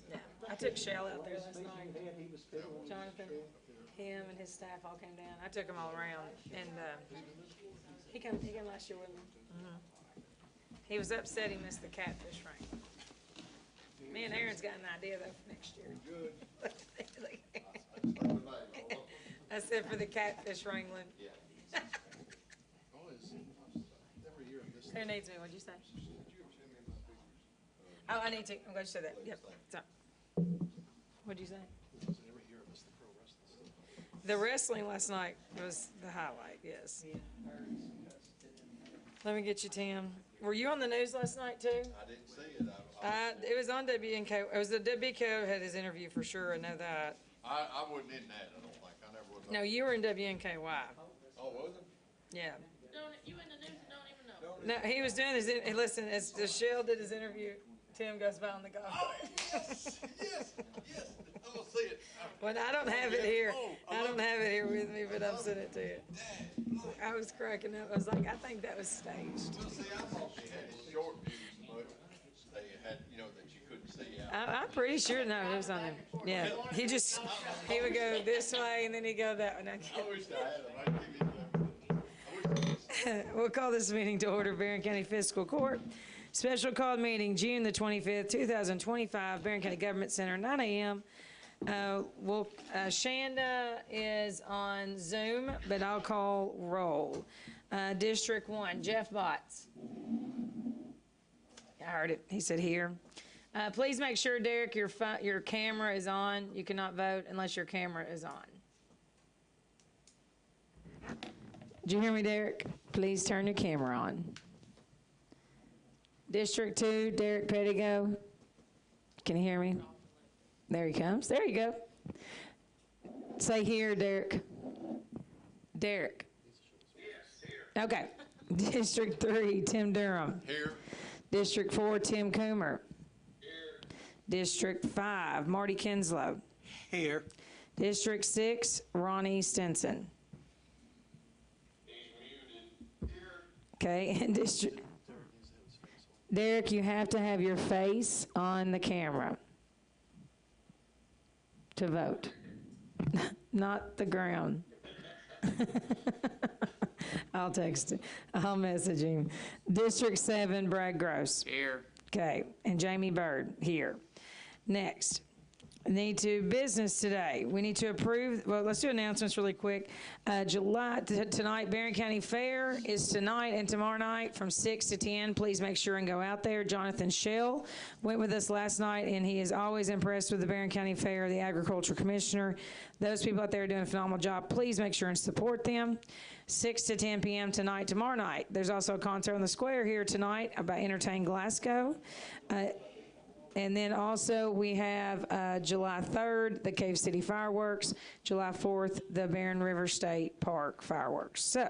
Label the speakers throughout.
Speaker 1: Yeah, I took Shell out there last night. Jonathan, him and his staff all came down. I took them all around, and he came last year with me. He was upset he missed the catfish ring. Me and Aaron's got an idea though for next year.
Speaker 2: Good.
Speaker 1: I said for the catfish wrangling.
Speaker 2: Every year this.
Speaker 1: Who needs me? What'd you say?
Speaker 2: Did you ever send me my pictures?
Speaker 1: Oh, I need to. I'm glad you said that. Yep. So, what'd you say?
Speaker 2: Every year I miss the pro wrestling stuff.
Speaker 1: The wrestling last night was the highlight. Yes. Let me get you, Tim. Were you on the news last night too?
Speaker 3: I didn't see it.
Speaker 1: It was on WNK. It was the WNK had his interview for sure. I know that.
Speaker 3: I wasn't in that, I don't think. I never was.
Speaker 1: No, you were in WNKY.
Speaker 3: Oh, was it?
Speaker 1: Yeah.
Speaker 4: You in the news and don't even know.
Speaker 1: No, he was doing his. Listen, as the Shell did his interview, Tim goes by on the golf cart.
Speaker 3: Yes, I'm gonna see it.
Speaker 1: Well, I don't have it here. I don't have it here with me, but I'll send it to you. I was cracking up. I was like, I think that was staged.
Speaker 3: Well, see, I thought she had it short views, but they had, that you couldn't see out.
Speaker 1: I'm pretty sure, no, it was on him. Yeah, he would go this way and then he'd go that way.
Speaker 3: I wish I had them. I'd give you them. I wish
Speaker 1: We'll call this meeting to order, Barren County Fiscal Court. Special called meeting, June the 25th, 2025, Barren County Government Center, 9 a.m. Shanda is on Zoom, but I'll call roll. District 1, Jeff Botts. I heard it. He said here. Please make sure, Derek, your camera is on. You cannot vote unless your camera is on. Did you hear me, Derek? Please turn your camera on. District 2, Derek Pettigo. Can you hear me? There he comes. There you go. Say here, Derek. Derek.
Speaker 3: Yes, here.
Speaker 1: Okay. District 3, Tim Durham.
Speaker 3: Here.
Speaker 1: District 4, Tim Coomer.
Speaker 3: Here.
Speaker 1: District 5, Marty Kinslow.
Speaker 5: Here.
Speaker 1: District 6, Ronnie Stinson.
Speaker 3: He's muted. Here.
Speaker 1: Okay, and District... Derek, you have to have your face on the camera to vote, not the ground. I'll text him. I'll message him. District 7, Brad Gross.
Speaker 5: Here.
Speaker 1: Okay, and Jamie Bird here. Next. Need to business today. We need to approve, well, let's do announcements really quick. Tonight, Barren County Fair is tonight and tomorrow night from 6 to 10. Please make sure and go out there. Jonathan Shell went with us last night, and he is always impressed with the Barren County Fair, the Agriculture Commissioner. Those people out there are doing a phenomenal job. Please make sure and support them. 6 to 10 p.m. tonight, tomorrow night. There's also a concert on the square here tonight by Entertain Glasgow. And then also we have July 3rd, the Cave City Fireworks, July 4th, the Barren River State Park Fireworks. So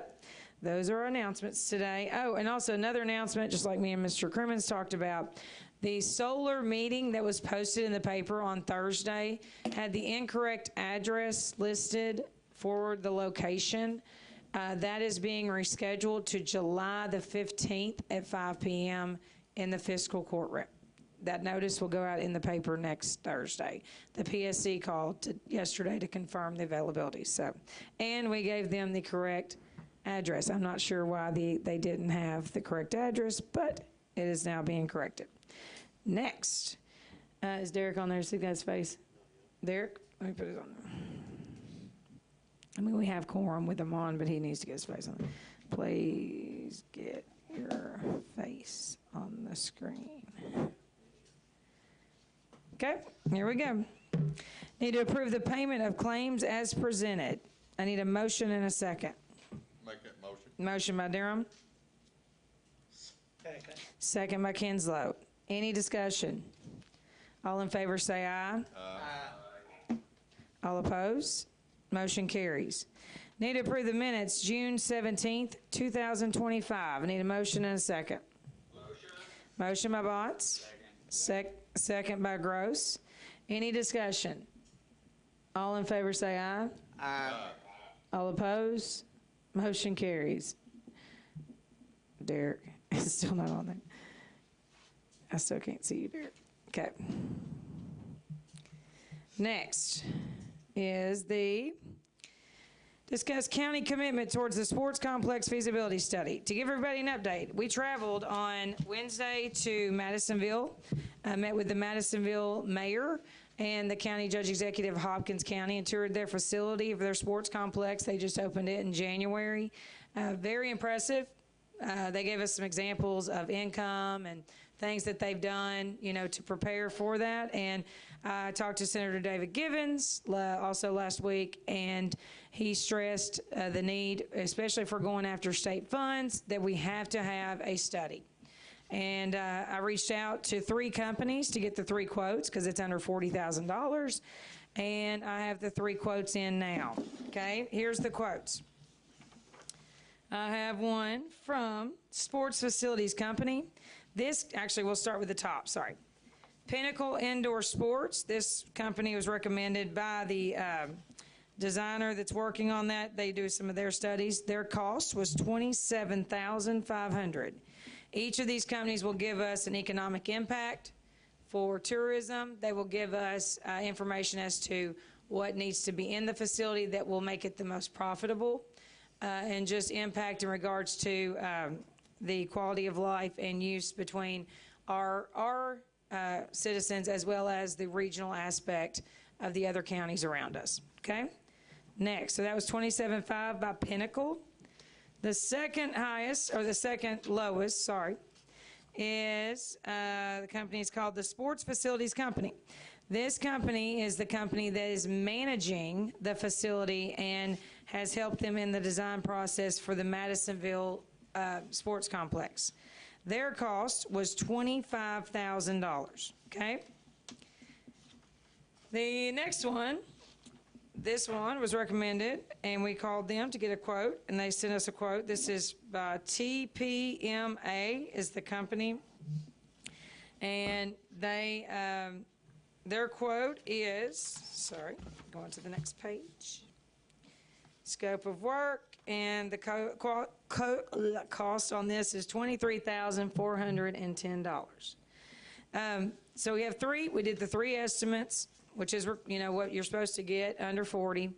Speaker 1: those are our announcements today. Oh, and also another announcement, just like me and Mr. Crimmins talked about, the solar meeting that was posted in the paper on Thursday had the incorrect address listed for the location. That is being rescheduled to July the 15th at 5 p.m. in the fiscal courtroom. That notice will go out in the paper next Thursday. The PSC called yesterday to confirm the availability. So, and we gave them the correct address. I'm not sure why they didn't have the correct address, but it is now being corrected. Next, is Derek on there? See that face? Derek, let me put it on there. I mean, we have quorum with him on, but he needs to get his face on. Please get your face on the screen. Okay, here we go. Need to approve the payment of claims as presented. I need a motion and a second.
Speaker 3: Make that motion.
Speaker 1: Motion by Durham.
Speaker 5: Second.
Speaker 1: Second by Kinslow. Any discussion? All in favor say aye.
Speaker 5: Aye.
Speaker 1: All opposed? Motion carries. Need to approve the minutes, June 17th, 2025. I need a motion and a second.
Speaker 3: Motion.
Speaker 1: Motion by Botts. Second by Gross. Any discussion? All in favor say aye.
Speaker 5: Aye.
Speaker 1: All opposed? Motion carries. Derek is still not on there. I still can't see you, Derek. Okay. Next is the discuss county commitment towards the sports complex feasibility study. To give everybody an update, we traveled on Wednesday to Madisonville, met with the Madisonville mayor and the county judge executive of Hopkins County and toured their facility for their sports complex. They just opened it in January. Very impressive. They gave us some examples of income and things that they've done, to prepare for that. And I talked to Senator David Givens also last week, and he stressed the need, especially for going after state funds, that we have to have a study. And I reached out to 3 companies to get the 3 quotes because it's under $40,000. And I have the 3 quotes in now. Okay, here's the quotes. I have one from Sports Facilities Company. This, actually, we'll start with the top, sorry. Pinnacle Indoor Sports. This company was recommended by the designer that's working on that. They do some of their studies. Their cost was $27,500. Each of these companies will give us an economic impact for tourism. They will give us information as to what needs to be in the facility that will make it the most profitable, and just impact in regards to the quality of life and use between our citizens as well as the regional aspect of the other counties around us. Okay? Next, so that was $27,500 by Pinnacle. The second highest, or the second lowest, sorry, is the company is called the Sports Facilities Company. This company is the company that is managing the facility and has helped them in the design process for the Madisonville sports complex. Their cost was $25,000, okay? The next one, this one was recommended, and we called them to get a quote, and they sent us a quote. This is by TPMA is the company, and they, their quote is, sorry, going to the next page. Scope of work, and the cost on this is $23,410. So we have 3, we did the 3 estimates, which is, what you're supposed to get under 40.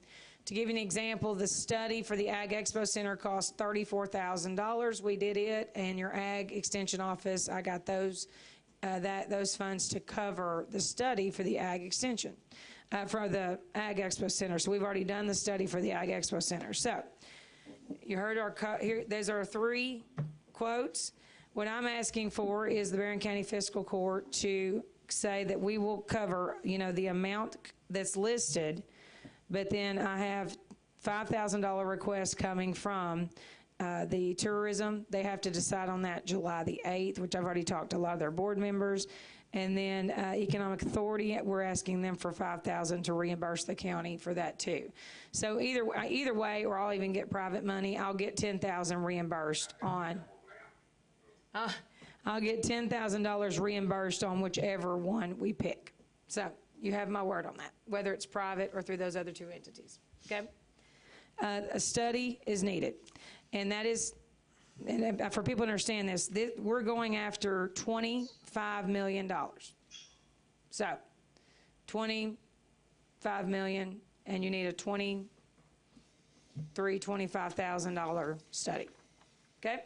Speaker 1: To give you an example, the study for the Ag Expo Center cost $34,000. We did it, and your Ag Extension Office, I got those funds to cover the study for the Ag Extension, for the Ag Expo Center. So we've already done the study for the Ag Expo Center. So you heard here, there's our 3 quotes. What I'm asking for is the Barren County Fiscal Court to say that we will cover, the amount that's listed, but then I have $5,000 requests coming from the tourism. They have to decide on that July the 8th, which I've already talked to a lot of their board members. And then Economic Authority, we're asking them for $5,000 to reimburse the county for that too. So either way, or I'll even get private money, I'll get $10,000 reimbursed on. I'll get $10,000 reimbursed on whichever one we pick. So you have my word on that, whether it's private or through those other 2 entities. Okay? A study is needed, and that is, and for people to understand this, we're going after $25 million. So $25 million, and you need a $25,000 study. Okay?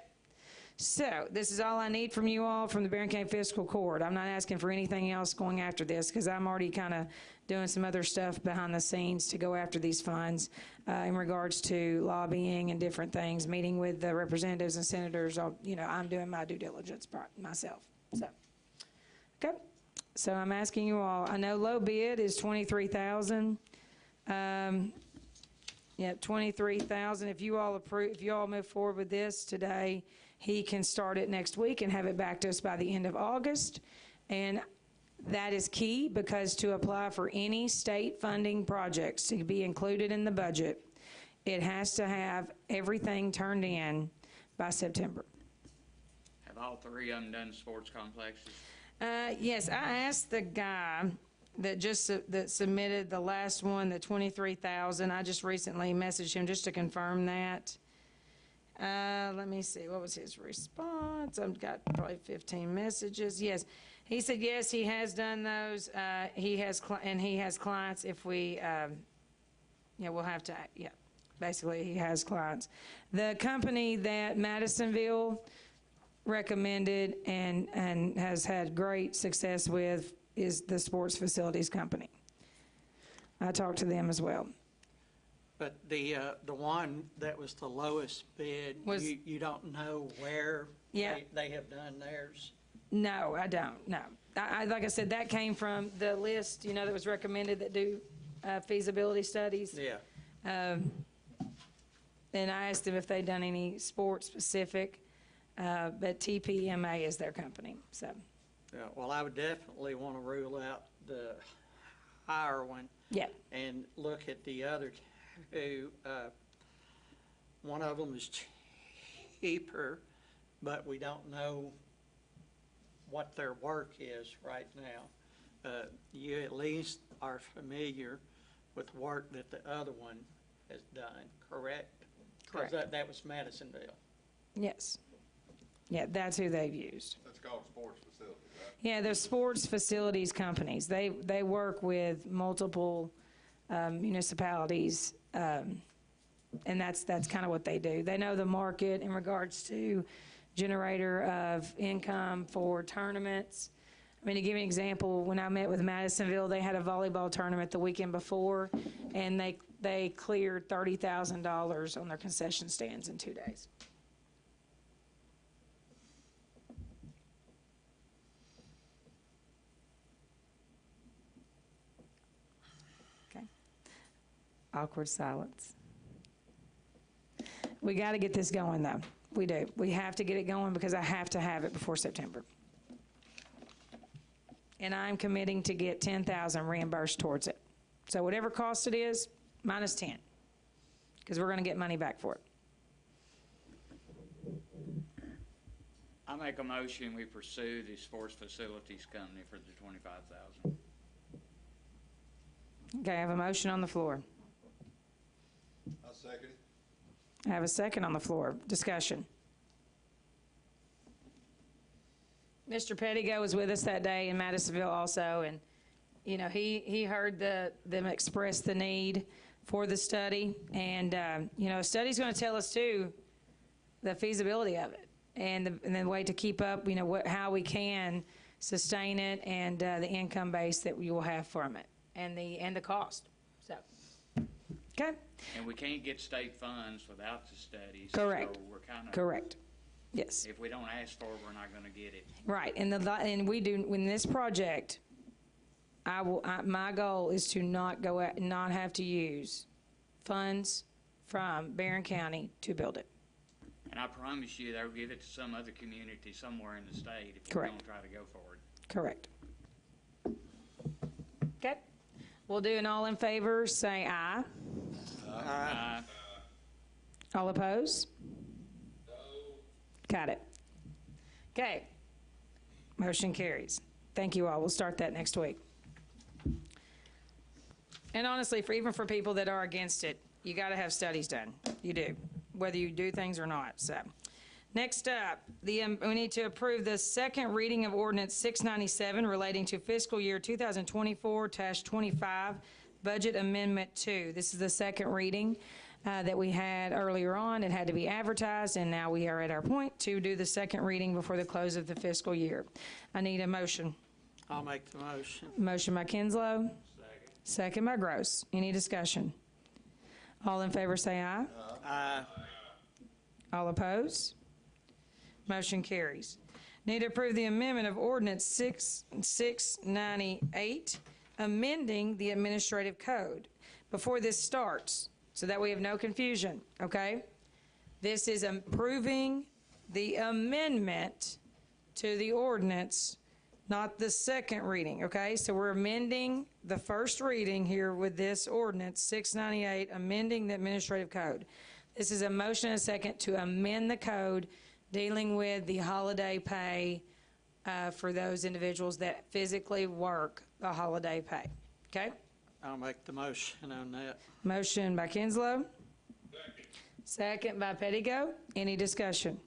Speaker 1: So this is all I need from you all from the Barren County Fiscal Court. I'm not asking for anything else going after this because I'm already kind of doing some other stuff behind the scenes to go after these funds in regards to lobbying and different things, meeting with the representatives and senators. I'm doing my due diligence myself. So, okay. So I'm asking you all. I know low bid is $23,000. Yeah, $23,000. If you all approve, if you all move forward with this today, he can start it next week and have it back to us by the end of August. And that is key because to apply for any state funding projects to be included in the budget, it has to have everything turned in by September.
Speaker 6: Have all 3 of them done sports complexes?
Speaker 1: Yes, I asked the guy that that submitted the last one, the $23,000. I just recently messaged him just to confirm that. Let me see, what was his response? I've got probably 15 messages. Yes, he said, yes, he has done those. He has, and he has clients if we, yeah, we'll have to, yeah, basically he has clients. The company that Madisonville recommended and has had great success with is the Sports Facilities Company. I talked to them as well.
Speaker 5: But the one that was the lowest bid,
Speaker 1: Was-
Speaker 5: you don't know where
Speaker 1: Yeah.
Speaker 5: they have done theirs?
Speaker 1: No, I don't, no. Like I said, that came from the list, you know, that was recommended that do feasibility studies.
Speaker 5: Yeah.
Speaker 1: And I asked them if they'd done any sport-specific, but TPMA is their company, so,
Speaker 5: Yeah, well, I would definitely want to rule out the higher one
Speaker 1: yeah.
Speaker 5: and look at the other two. One of them is cheaper, but we don't know what their work is right now. You at least are familiar with work that the other one has done, correct?
Speaker 1: Correct.
Speaker 5: Because that was Madisonville.
Speaker 1: Yes. Yeah, that's who they've used.
Speaker 3: That's called sports facility, right?
Speaker 1: Yeah, they're sports facilities companies. They work with multiple municipalities, and that's kind of what they do. They know the market in regards to generator of income for tournaments. I mean, to give you an example, when I met with Madisonville, they had a volleyball tournament the weekend before, and they cleared $30,000 on their concession stands in 2 days. Okay. Awkward silence. We got to get this going, though. We do. We have to get it going because I have to have it before September. And I'm committing to get $10,000 reimbursed towards it. So whatever cost it is, minus 10, because we're going to get money back for it.
Speaker 6: I make a motion, we pursue the sports facilities company for the 25,000.
Speaker 1: Okay, I have a motion on the floor.
Speaker 3: I'll second it.
Speaker 1: I have a second on the floor. Discussion. Mr. Pettigo was with us that day in Madisonville also, and, you know, he heard them express the need for the study, and, you know, a study's going to tell us, too, the feasibility of it, and the way to keep up, you know, how we can sustain it, and the income base that we will have from it, and the cost, so. Okay?
Speaker 6: And we can't get state funds without the studies.
Speaker 1: Correct.
Speaker 6: So we're kind of,
Speaker 1: Correct. Yes.
Speaker 6: if we don't ask for it, we're not going to get it.
Speaker 1: Right, and we do, in this project, my goal is to not have to use funds from Barren County to build it.
Speaker 6: And I promise you, they'll give it to some other community somewhere in the state if we
Speaker 1: Correct.
Speaker 6: don't try to go for it.
Speaker 1: Correct. Okay, we'll do an all in favor, say aye. All opposed? No. Got it. Okay. Motion carries. Thank you all. We'll start that next week. And honestly, even for people that are against it, you got to have studies done. You do, whether you do things or not. So, next up, we need to approve the second reading of Ordinance 697 relating to fiscal year 2024-25 Budget Amendment 2. This is the second reading that we had earlier on. It had to be advertised, and now we are at our point to do the second reading before the close of the fiscal year. I need a motion.
Speaker 5: I'll make the motion.
Speaker 1: Motion by Kinslow. Second by Gross. Any discussion? All in favor say aye.
Speaker 5: Aye.
Speaker 1: All opposed? Motion carries. Need to approve the amendment of Ordinance 698, amending the administrative code. Before this starts, so that we have no confusion, okay? This is approving the amendment to the ordinance, not the second reading, okay? So we're amending the first reading here with this ordinance, 698, amending the administrative code. This is a motion and a second to amend the code dealing with the holiday pay for those individuals that physically work the holiday pay, okay?
Speaker 5: I'll make the motion on that.
Speaker 1: Motion by Kinslow. Second by Pettigo. Any discussion?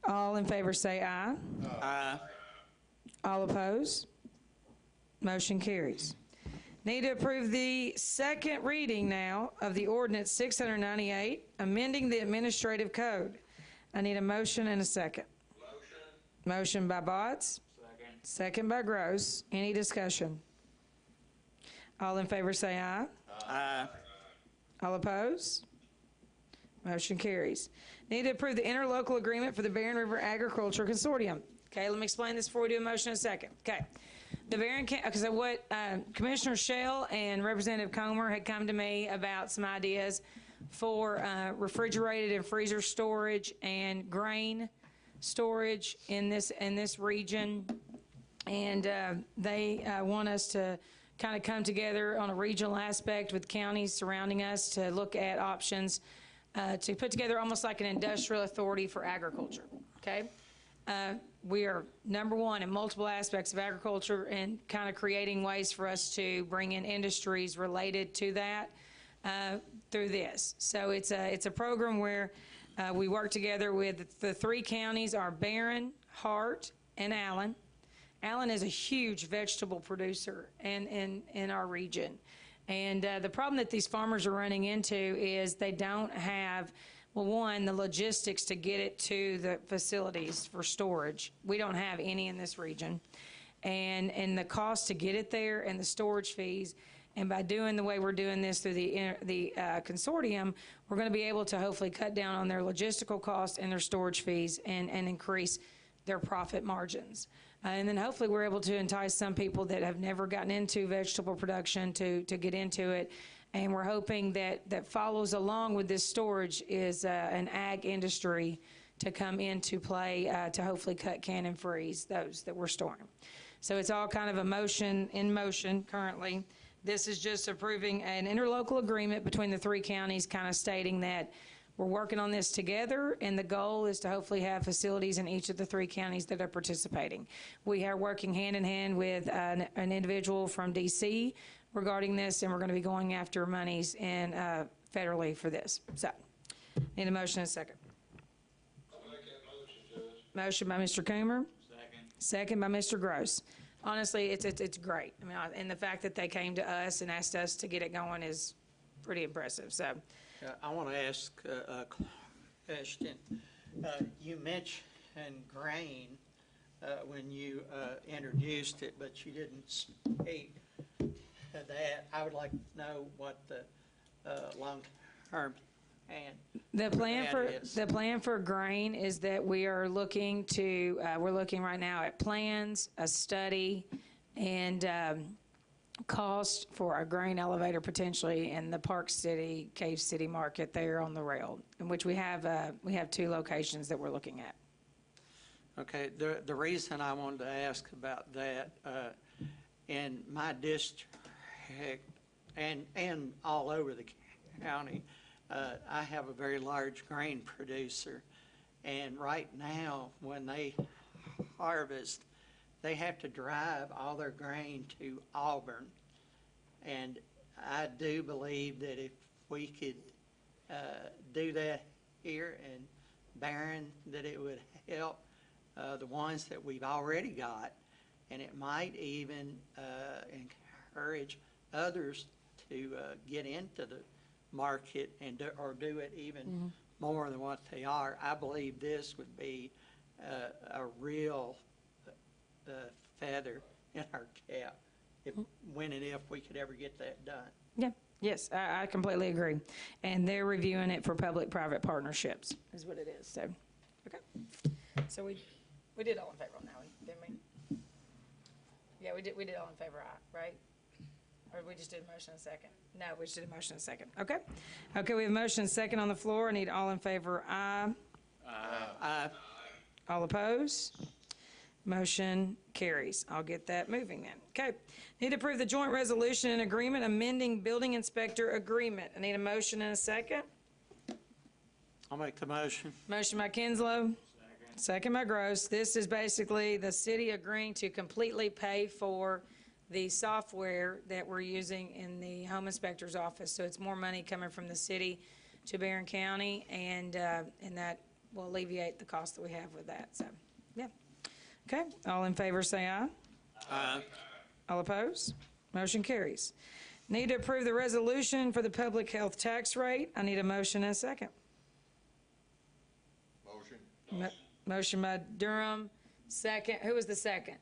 Speaker 1: All in favor say aye.
Speaker 5: Aye.
Speaker 1: All opposed? Motion carries. Need to approve the second reading now of the ordinance 698, amending the administrative code. I need a motion and a second. Motion by Botts. Second by Gross. Any discussion? All in favor say aye.
Speaker 5: Aye.
Speaker 1: All opposed? Motion carries. Need to approve the interlocal agreement for the Barren River Agriculture Consortium. Okay, let me explain this before we do a motion in a second. Okay. The Barren, because of what Commissioner Shell and Representative Comer had come to me about some ideas for refrigerated and freezer storage and grain storage in this region. And they want us to kind of come together on a regional aspect with counties surrounding us to look at options to put together almost like an industrial authority for agriculture, okay? We are number one in multiple aspects of agriculture and kind of creating ways for us to bring in industries related to that through this. So it's a program where we work together with the three counties are Barren, Hart, and Allen. Allen is a huge vegetable producer in our region. And the problem that these farmers are running into is they don't have, well, one, the logistics to get it to the facilities for storage. We don't have any in this region. And the cost to get it there and the storage fees. And by doing the way we're doing this through the consortium, we're going to be able to hopefully cut down on their logistical costs and their storage fees and increase their profit margins. And then hopefully we're able to entice some people that have never gotten into vegetable production to get into it. And we're hoping that follows along with this storage is an ag industry to come into play to hopefully cut, can, and freeze those that we're storing. So it's all kind of in motion currently. This is just approving an interlocal agreement between the three counties, kind of stating that we're working on this together, and the goal is to hopefully have facilities in each of the three counties that are participating. We are working hand in hand with an individual from D.C. regarding this, and we're going to be going after monies in federally for this. So, need a motion and a second.
Speaker 2: I'll make that motion, Judge.
Speaker 1: Motion by Mr. Coomer.
Speaker 6: Second.
Speaker 1: Second by Mr. Gross. Honestly, it's great. I mean, and the fact that they came to us and asked us to get it going is pretty impressive. So,
Speaker 5: I want to ask a question. You mentioned grain when you introduced it, but you didn't speak to that. I would like to know what the long-term plan
Speaker 1: the plan for grain is that we are looking to we're looking right now at plans, a study, and cost for a grain elevator potentially in the Park City, Cave City market there on the rail, in which we have two locations that we're looking at.
Speaker 5: Okay, the reason I wanted to ask about that, in my district and all over the county, I have a very large grain producer, and right now when they harvest, they have to drive all their grain to Auburn. And I do believe that if we could do that here in Barren, that it would help the ones that we've already got, and it might even encourage others to get into the market and do it even more than what they are. I believe this would be a real feather in our cap when and if we could ever get that done.
Speaker 1: Yeah. Yes, I completely agree. And they're reviewing it for public-private partnerships is what it is. So, okay. So we did all in favor on that one, didn't we? Yeah, we did all in favor, aye, right? Or we just did a motion and a second? No, we just did a motion and a second. Okay. Okay, we have a motion and a second on the floor. I need all in favor, aye.
Speaker 5: Aye.
Speaker 1: All opposed? Motion carries. I'll get that moving then. Okay. Need to approve the joint resolution and agreement amending building inspector agreement. I need a motion and a second.
Speaker 5: I'll make the motion.
Speaker 1: Motion by Kinslow. Second by Gross. This is basically the city agreeing to completely pay for the software that we're using in the home inspector's office. So it's more money coming from the city to Barren County, and that will alleviate the cost that we have with that, so, yeah. Okay, all in favor say aye.
Speaker 5: Aye.
Speaker 1: All opposed? Motion carries. Need to approve the resolution for the public health tax rate. I need a motion and a second.
Speaker 3: Motion.
Speaker 1: Motion by Durham, second. Who was the second?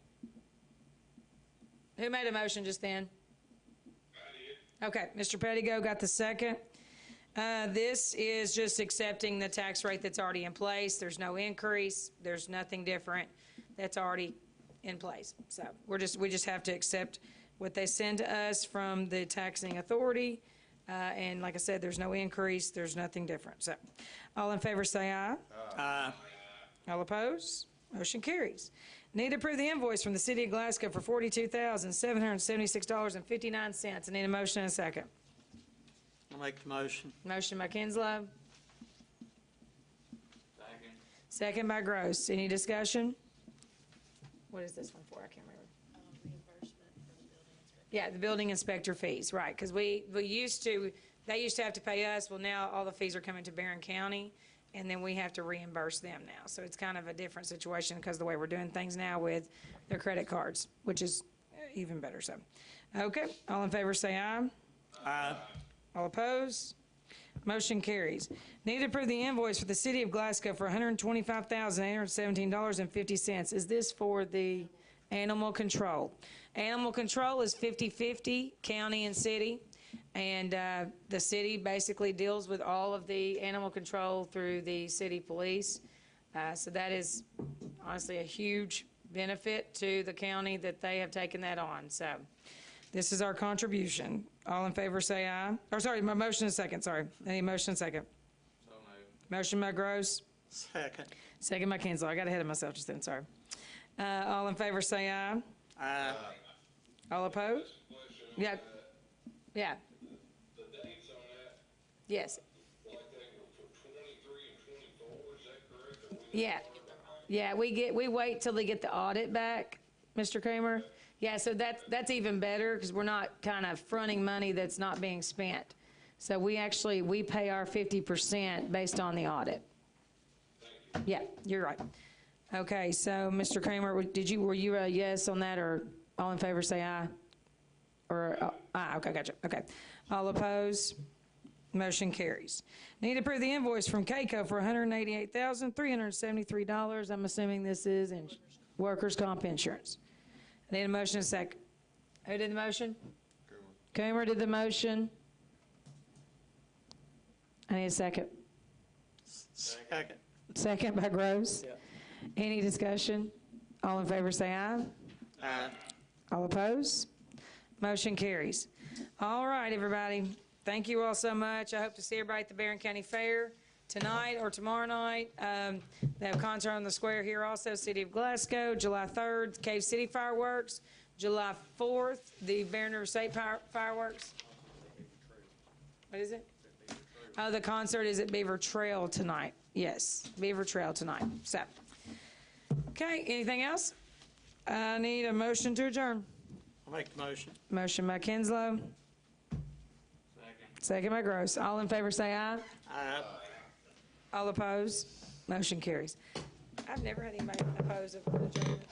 Speaker 1: Who made a motion just then? Okay, Mr. Pettigo got the second. This is just accepting the tax rate that's already in place. There's no increase. There's nothing different. That's already in place. So we just have to accept what they send to us from the taxing authority. And like I said, there's no increase. There's nothing different. So all in favor say aye.
Speaker 5: Aye.
Speaker 1: All opposed? Motion carries. Need to approve the invoice from the City of Glasgow for $42,776.59. I need a motion and a second.
Speaker 5: I'll make the motion.
Speaker 1: Motion by Kinslow,
Speaker 6: Second.
Speaker 1: second by Gross. Any discussion? What is this one for? I can't remember.
Speaker 4: Reimbursement for the building inspector.
Speaker 1: Yeah, the building inspector fees, right, because they used to have to pay us. Well, now all the fees are coming to Barren County, and then we have to reimburse them now. So it's kind of a different situation because of the way we're doing things now with their credit cards, which is even better, so. Okay, all in favor say aye.
Speaker 5: Aye.
Speaker 1: All opposed? Motion carries. Need to approve the invoice for the City of Glasgow for $125,817.50. Is this for the animal control? Animal control is 50/50, county and city. And the city basically deals with all of the animal control through the city police. So that is honestly a huge benefit to the county that they have taken that on. So this is our contribution. All in favor say aye. Or sorry, my motion is second, sorry. I need a motion and second.
Speaker 6: So moved.
Speaker 1: Motion by Gross,
Speaker 5: Second.
Speaker 1: second by Kinslow. I got ahead of myself just then, sorry. All in favor say aye.
Speaker 5: Aye.
Speaker 1: All opposed? Yeah. Yeah,
Speaker 2: The dates on that,
Speaker 1: yes.
Speaker 2: like they were for 23 and 24, is that correct? Or we-
Speaker 1: Yeah, we wait till they get the audit back, Mr. Kramer. Yeah, so that's even better because we're not kind of fronting money that's not being spent. So we pay our 50% based on the audit. Yeah, you're right. Okay, so Mr. Kramer, were you a yes on that, or all in favor say aye? Or, okay, gotcha, okay. All opposed? Motion carries. Need to approve the invoice from CAECO for $188,373. I'm assuming this is in workers' comp insurance. I need a motion and a second. Who did the motion? Coomer did the motion. I need a second.
Speaker 5: Second.
Speaker 1: Second by Groves. Any discussion? All in favor say aye.
Speaker 5: Aye.
Speaker 1: All opposed? Motion carries. All right, everybody. Thank you all so much. I hope to see everybody at the Barren County Fair tonight or tomorrow night. They have a concert on the square here also, City of Glasgow, July 3rd, Cave City fireworks, July 4th, the Barren River State fireworks. What is it? Oh, the concert is at Beaver Trail tonight. Yes, Beaver Trail tonight. So, okay, anything else? I need a motion to adjourn.
Speaker 5: I'll make the motion.
Speaker 1: Motion by Kinslow. Second by Gross. All in favor say aye.
Speaker 5: Aye.
Speaker 1: All opposed? Motion carries. I've never had anybody oppose an adjournment.